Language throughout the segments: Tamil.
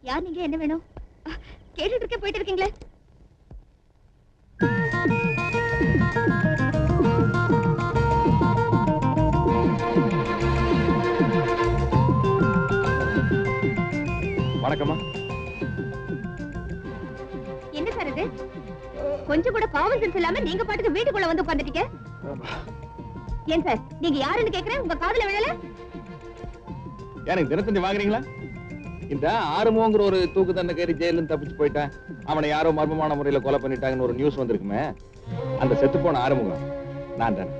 யார் நீங்க? என்ன வேணும்? கேட்டுட்டு இருக்க, போயிட்டு இருக்கீங்களே. வணக்கம்மா. என்ன சார் இது? கொஞ்சம் கூட காமன் சென்ஸ் இல்லாம நீங்க பாட்டுக்கு வீட்டுக்குள்ள வந்து உட்கார்ந்துட்டீங்க. ஏன் சார், நீங்க யாருன்னு கேக்குறேன், உங்க காதுல விழல? எனக்கு தினத்தந்தி வாங்குறீங்களா? இந்த ஆறுமுகங்கிற ஒரு தூக்கு தண்டனை கேரி ஜெயிலும் தப்பிச்சு போயிட்டான், அவனை யாரோ மர்மமான முறையில கொலை பண்ணிட்டாங்கன்னு ஒரு நியூஸ் வந்திருக்குமே, அந்த செத்து போன ஆறுமுகம் நான் தானே.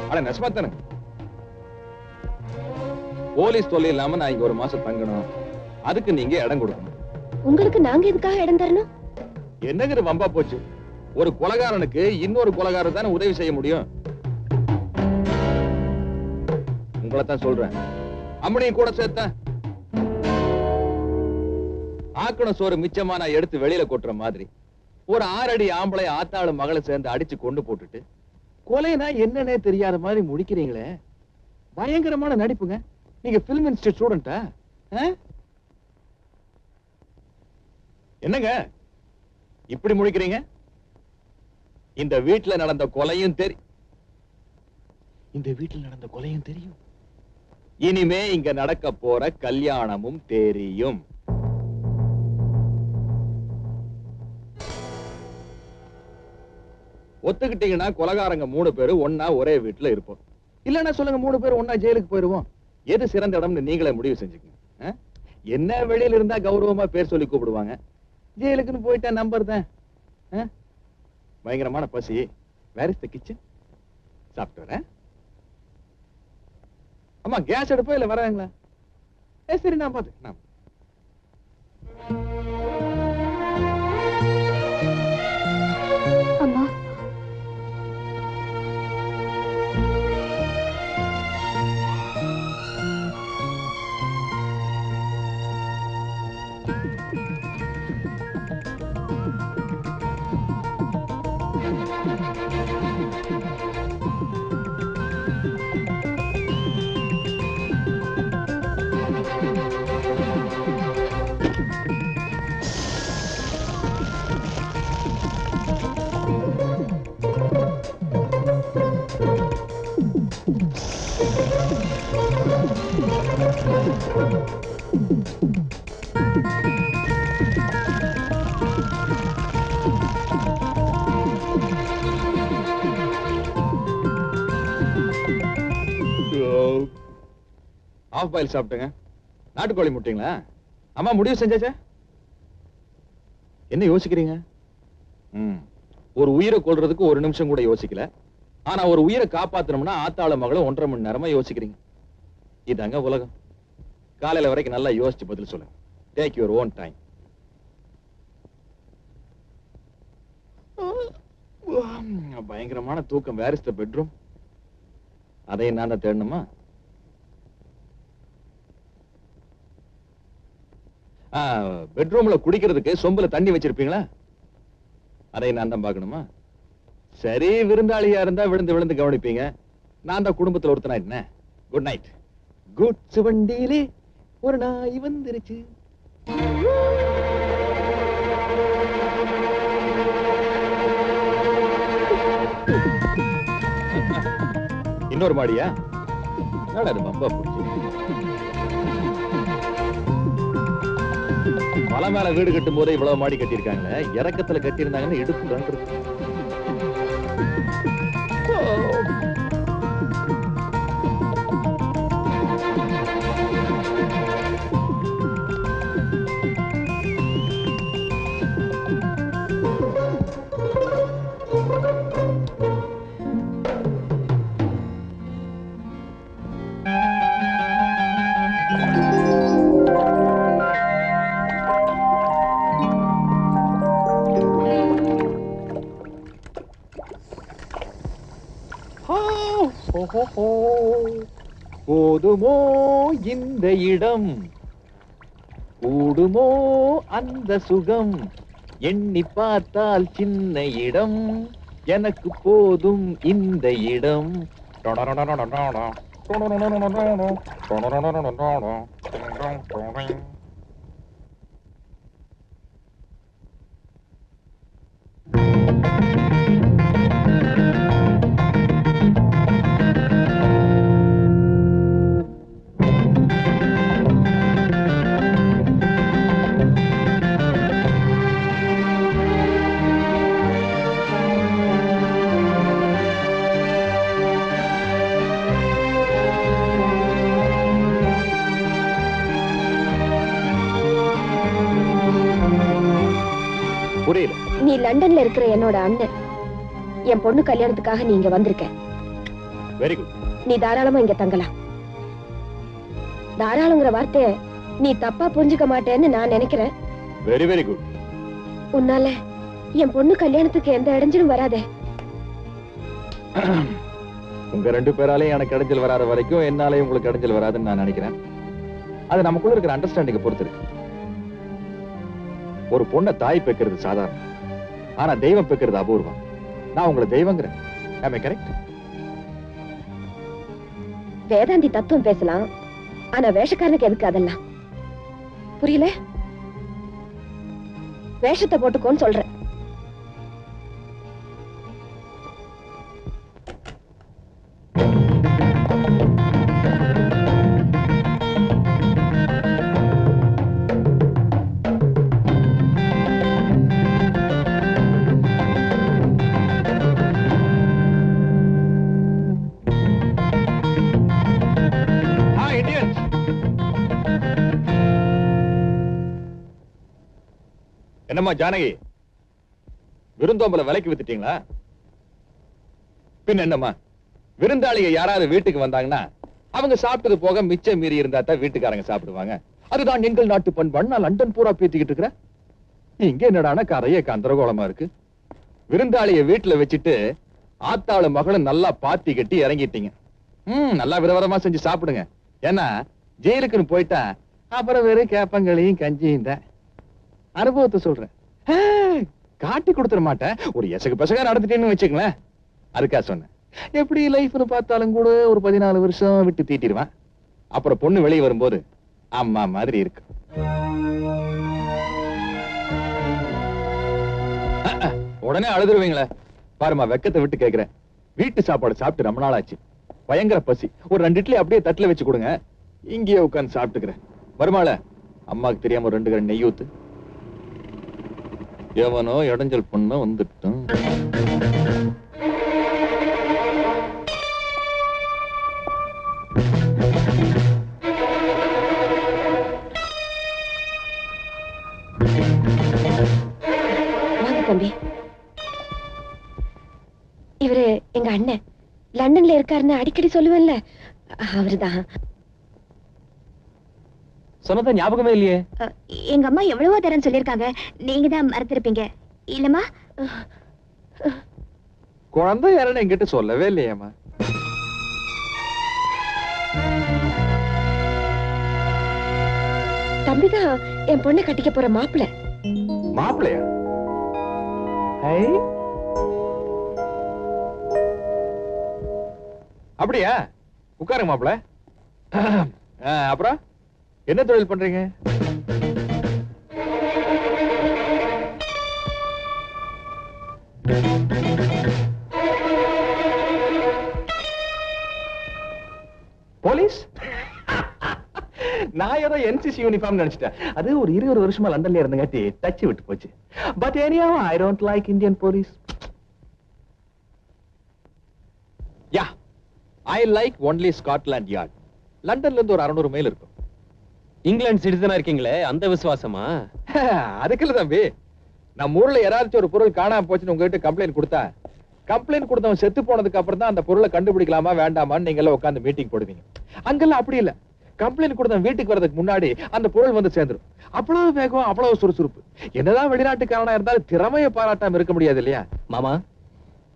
அட நெசமா தானே. போலீஸ் தொல்லை இல்லாம நான் இங்க ஒரு மாசம் தங்கணும், அதுக்கு நீங்க இடம் கொடுக்கணும். உங்களுக்கு நாங்க எதுக்காக இடம் தரணும்? என்னங்கிற வம்பா போச்சு. ஒரு கொலைகாரனுக்கு இன்னொரு கொலைகாரன் தானே உதவி செய்ய முடியும். உங்களைத்தான் சொல்றேன், அம்மனையும் கூட சேர்த்த ஆக்கண சோறு மிச்சமா நான் எடுத்து வெளியில கொட்டுற மாதிரி ஒரு 6 அடி ஆம்பளை ஆத்தாளு மகளை சேர்ந்து அடிச்சு கொண்டு போட்டுட்டு கொலைனா என்னன்னே தெரியாத மாதிரி முடிக்கிறீங்களே, பயங்கரமான நடிப்புங்க. நீங்க பிலிம் இன்ஸ்டிடியூட் ஸ்டூடெண்டா? என்னங்க இப்படி முடிக்கிறீங்க? இந்த வீட்டுல நடந்த கொலையும் தெரியும், இனிமே இங்க நடக்க போற கல்யாணமும் தெரியும். ஒத்துக்கிட்டீங்கன்னா கொலைகாரங்க 3 பேரு ஒன்னா ஒரே வீட்டுல இருப்போம். இல்லன்னா சொல்லுங்க, 3 பேர் ஒன்னா ஜெயிலுக்கு போயிருவோம். எது சிறந்த இடம்னு நீங்களே முடிவு செஞ்சுக்கங்க. என்ன வெளியில இருந்தா கௌரவமா பேர் சொல்லி கூப்பிடுவாங்க, ஜெயிலுக்குன்னு போயிட்டா நம்பர் தான். பயங்கரமான பசி. Where is the kitchen? சாப்பிட்டு வரேன். அம்மா கேஸ் எடுப்பா இல்ல வராங்களா? சரி நான் பாத்து. அம்மா, ஆஃப் பாயில் சாப்பிட்டுங்க. நாட்டுக்கோழி முட்டைங்களா? அம்மா முடிவு செஞ்சாச்சா? என்ன யோசிக்கிறீங்க? ஒரு உயிரை கொல்றதுக்கு 1 நிமிஷம் கூட யோசிக்கல. ஆனா ஒரு உயிரை காப்பாத்தணும்னா ஆத்தாள மகளை 1.5 மணி நேரமா யோசிக்கிறீங்க. இதாங்க உலகம். காலையில வரைக்கும் நல்லா யோசிச்சு பதில் சொல்லுங்க. Take your own time. பயங்கரமான தூக்கம். Where is the bedroom? அதை நான் தான் தேடணுமா? பெட்ரூம்ல குடிக்கிறதுக்கு சொம்புல தண்ணி வச்சிருப்பீங்களா? அதை நான் தான் பார்க்கணுமா? சரி, விருந்தாளியா இருந்தா விழுந்து விழுந்து கவனிப்பீங்க. நான் தான் குடும்பத்துல ஒருத்தனா. Good night. குட் வண்டியிலே ஒரு நாய் வந்துருச்சு. இன்னொரு மாடியா? அது பம்பா போச்சு. மலை மேல வீடு கட்டும் போதே இவ்வளவு மாடி கட்டியிருக்காங்களே, இறக்கத்துல கட்டியிருந்தாங்கன்னு இடுப்பு கண்டு. போதுமோ இந்த இடம், கூடுமோ அந்த சுகம், எண்ணி பார்த்தால் சின்ன இடம், எனக்கு போதும் இந்த இடம். லண்டன்ல இருக்கிற என்னோட அண்ணன். என் பொண்ணு கல்யாணத்துக்காக நீ இங்க வந்திருக்க. Very good. நீ தாராளமா இங்க தங்கலாம். தாராளங்கிற வார்த்தைய நீ தப்பா புரிஞ்சுக்க மாட்டேன்னு நான் நினைக்கிறேன். Very very good. உன்னால என் பொண்ணு கல்யாணத்துக்கு எந்த இடைஞ்சலும் வராதே. உங்க 2 பேராலையும் எனக்கு இடைஞ்சல் வராத வரைக்கும் என்னாலையும் உங்களுக்கு இடைஞ்சல் வராதுன்னு நான் நினைக்கிறேன். அது நமக்குள்ள இருக்கிற அண்டர்ஸ்டாண்டிங்க பொறுத்து இருக்கு. ஒரு பொண்ணை தாய் பெக்கிறது சாதாரணம், ஆனா தெய்வம் பெக்கிறது அபூர்வம். நான் உங்களை தெய்வங்கிறேன். Am I correct? வேதாந்தி தத்துவம் பேசலாம், ஆனா வேஷக்காரனுக்கு எதுக்கு அதெல்லாம்? புரியல? வேஷத்தை போட்டுக்கோன்னு சொல்றேன். என்னம்மா ஜானகி, விருந்தோம்பல விலைக்கு வித்துட்டீங்களா? பின் என்னம்மா, விருந்தாளிக யாராவது வீட்டுக்கு வந்தாங்கன்னா அவங்க சாப்பிட்டது போக மிச்சம் மீறி இருந்தா தான் வீட்டுக்காரங்க சாப்பிடுவாங்க. அதுதான் எங்கள் நாட்டு பண்பாடு. நான் லண்டன் பூரா பேத்திக்கிட்டு இருக்கிறேன். இங்க என்னடான கரையே கந்தரகோலமா இருக்கு. விருந்தாளிய வீட்டுல வச்சுட்டு ஆத்தாளு மகளும் நல்லா பாத்தி கட்டி இறங்கிட்டீங்க. நல்லா விதவிதமா செஞ்சு சாப்பிடுங்க. ஏன்னா ஜெயிலுக்குன்னு போயிட்டா அப்புறம் வெறும் கேப்பங்களையும் கஞ்சியும் தான். அனுபவத்தை சொல்றேன், காட்டி கொடுத்துட மாட்டேன். ஒரு எசகு பசங்க நடந்துட்டேன்னு வச்சுக்கங்களேன். அதுக்கா சொன்னேன். எப்படி லைஃப்னு பார்த்தாலும் கூட ஒரு 14 வருஷம் விட்டு தீட்டிடுவான். அப்புறம் பொண்ணு வெளியே வரும்போது அம்மா மாதிரி இருக்கு. உடனே அழுதுருவீங்களே. பாருமா, வெக்கத்தை விட்டு கேக்குறேன். வீட்டு சாப்பாடு சாப்பிட்டு ரொம்ப நாள் ஆச்சு. பயங்கர பசி. ஒரு 2 இட்லி அப்படியே தட்டுல வச்சு கொடுங்க, இங்கேயே உட்கார்ந்து சாப்பிட்டுக்கிறேன். வருமால, அம்மாக்கு தெரியாம ஒரு 2 கரண்டி நெய் ஊத்து. எவனோ இடைஞ்சல் பண்ண வந்துட்டோம். தம்பி, இவரு எங்க அண்ணன். லண்டன்ல இருக்காருன்னு அடிக்கடி சொல்லுவேன்ல, அவருதான். சொன்னத ஞாபகமே இல்லையே. எங்க அம்மா எவ்வளவோ தரம் சொல்லிருக்காங்க, நீங்க தான் மறந்துருப்பீங்க இல்லம்மா? குழந்தை யாருன்னு என்கிட்ட சொல்லவே இல்லையேம்மா. தம்பிதான் என் பொண்ணை கட்டிக்க போற மாப்பிள்ளை. மாப்பிள்ளையா? அப்படியா? உட்காருங்க மாப்பிள்ள. அப்புறம் என்ன தொழில் பண்றீங்க? போலீஸ்? நான் ஏதோ NCC யூனிஃபார்ம் நினைச்சிட்டேன். அது ஒரு 20 வருஷமா லண்டன்ல இருந்தங்காட்டி டச் விட்டு போச்சு. But anyhow I don't like Indian police. Yeah, I like only Scotland Yard. லண்டன்ல இருந்து ஒரு 600 மைல் இருக்கும். இங்கிலாந்து சிட்டிசனா இருக்கீங்களே, அந்த விசுவாசமா? அதுக்கு இல்ல தம்பி. நம்ம ஊர்ல யாராச்சும் ஒரு பொருள் காணாம போச்சுன்னு உங்ககிட்ட கம்ப்ளைண்ட் கொடுத்தா, கம்ப்ளைண்ட் கொடுத்தவன் செத்து போனதுக்கு அப்புறம் தான் அந்த பொருளை கண்டுபிடிக்கலாமா வேண்டாமான்னு நீங்க எல்லாம் உட்கார்ந்து மீட்டிங் போடுவீங்க. அங்கெல்லாம் அப்படி இல்ல. கம்ப்ளைண்ட் கொடுத்தவன் வீட்டுக்கு வரதுக்கு முன்னாடி அந்த பொருள் வந்து சேர்ந்துரும். அவ்வளவு வேகம், அவ்வளவு சுறுசுறுப்பு. என்னதான் வெளிநாட்டுக்காரனா இருந்தாலும் திறமையை பாராட்டாம இருக்க முடியாது இல்லையா மாமா?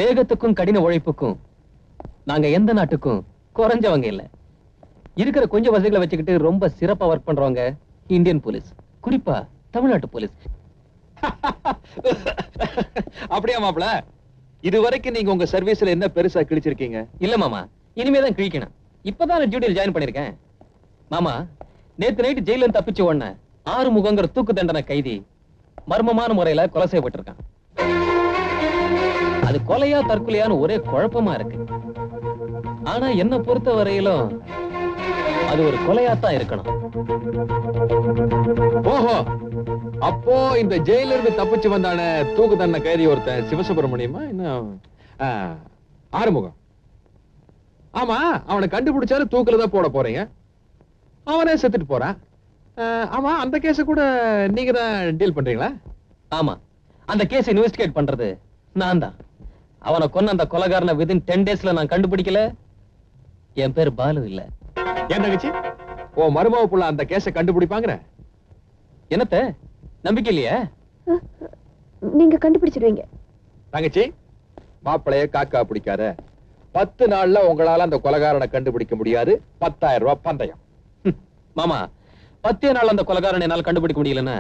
வேகத்துக்கும் கடின உழைப்புக்கும் நாங்க எந்த நாட்டுக்கும் குறைஞ்சவங்க இல்ல. இருக்கிற கொஞ்சம் வசதிகளை வச்சுக்கிட்டு ரொம்ப சிறப்பா ஒர்க் பண்றவங்க இந்தியன் போலீஸ், குறிப்பா தமிழ்நாட்டு போலீஸ். அப்படியா மாப்பிள? இது வரைக்கும் நீங்க உங்க சர்வீஸ்ல என்ன பெருசா கிழிச்சிருக்கீங்க? இல்ல மாமா, இனிமேதான் கிழிக்கணும். இப்பதான் டியூட்டியில் ஜாயின் பண்ணிருக்கேன். மாமா, நேத்து நைட்டு ஜெயில தப்பிச்சு ஓடுன 6 முகங்கிற தூக்கு தண்டனை கைதி மர்மமான முறையில கொலை செய்யப்பட்டிருக்கான். அது கொலையா தற்கொலையான்னு ஒரே குழப்பமா இருக்கு. ஆனா என்ன பொறுத்த வரையிலும் அது ஒரு கொலையாத்தான் இருக்கணும். ஓஹோ, அப்போ இந்த ஜெயில இருந்து தப்பிச்சு வந்தான தூக்கு தண்டனை கைதி ஒருத்தன் சிவசுப்பிரமணியமா இன்னும் ஆறுமுகம். ஆமா, அவனை கண்டுபிடிச்சாலும் தூக்குலதான் போட போறீங்க. அவனே செத்துட்டு போறான். ஆமா, அந்த கேஸ கூட நீங்க தான் டீல் பண்றீங்களா? ஆமா, அந்த கேஸ் இன்வெஸ்டிகேட் பண்றது நான் தான். அவனை கொன்ன அந்த கொலைகாரனை வித்தின் 10 daysல நான் கண்டுபிடிக்கல, என் பேர் பாலு இல்ல. ஏன் தங்கச்சி, ஓ மருமக புள்ள அந்த கேஸ கண்டுபிடிப்பாங்கற? என்னத்த நம்பிக்கை இல்லையா? நீங்க கண்டுபிடிச்சிடுவீங்க. தங்கச்சி, மாப்பிளைய காக்கா பிடிக்காத. 10 நாள்ல உங்களால அந்த கொலைகாரனை கண்டுபிடிக்க முடியாது. 10,000 ரூபாய் பந்தயம். மாமா, 10 நாள் அந்த கொலைகாரனை என்னால கண்டுபிடிக்க முடியலன்னா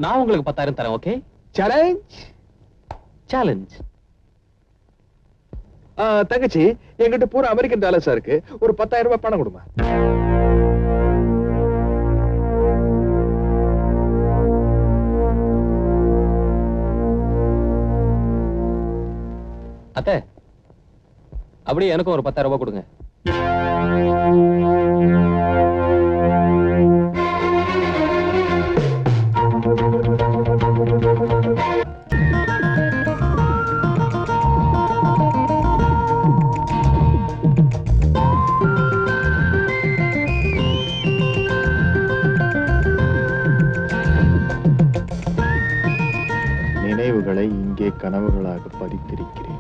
நான் உங்களுக்கு 10,000 தரேன். ஓகே? சேலஞ்ச். சேலஞ்ச். தங்கச்சி, என்கிட்ட பூரா அமெரிக்கன் டாலர்ஸா இருக்கு. ஒரு 10,000 ரூபாய் பணம் கொடுமா. அத்தை, அப்படியே எனக்கும் ஒரு 10,000 ரூபாய் கொடுங்க. நினைவுகளை இங்கே கனவுகளாக பதித்திருக்கிறேன்.